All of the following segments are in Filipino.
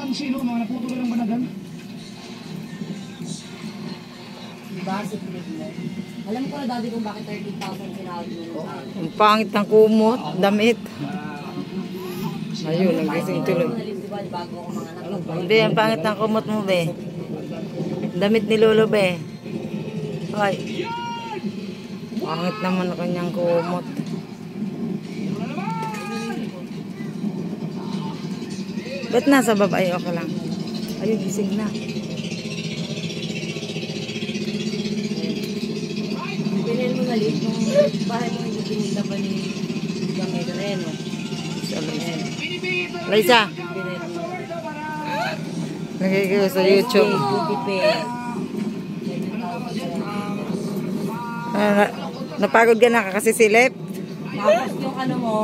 ang sino, mga naputol ng banagan. Diba, si Philip mo? Alam ko na dati kung bakit 13,000 sinahod mo. Ang pangit ng kumot, damit. Ayun, nagising tuloy. Be, ang pangit ng kumot mo, be. Damit ni Lolo, be. Ay. Pangit naman ang kanyang kumot. Ba't nasa baba? Ay, okay lang. Ayun, gising na. Pinil mo na rin kung bahay mo hindi pinita pa ni Gamero Reno. Liza. Nakikiyo sa YouTube. Napagod ka na kakasisilip? Tapos yung ano mo,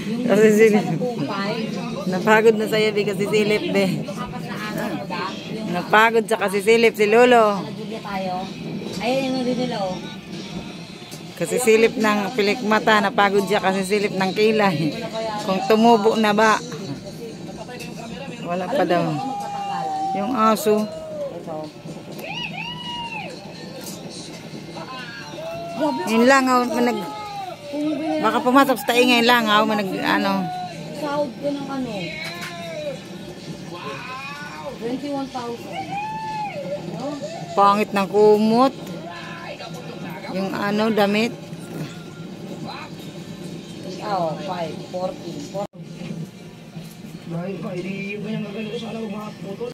yung Kasisilip. sa napupay. Napagod na sa'yo, be, kasisilip, be. Napagod sa kasisilip si Lolo. Nagugya tayo. Ayun yung rin nila, oh. Kasisilip ng pilikmata, napagod siya kasisilip ng kilay. Kung tumubo na ba? Wala pa daw. Yung aso. Ito. Yung langaw, baka pumasok sa tainga yung langaw, ano. Sahod ko ng ano? 21,000. Pangit ng kumot. Yung ano, damit. Oh, 5, 14. Dahil pa, hindi yung kanyang magano sa alaw mga putol.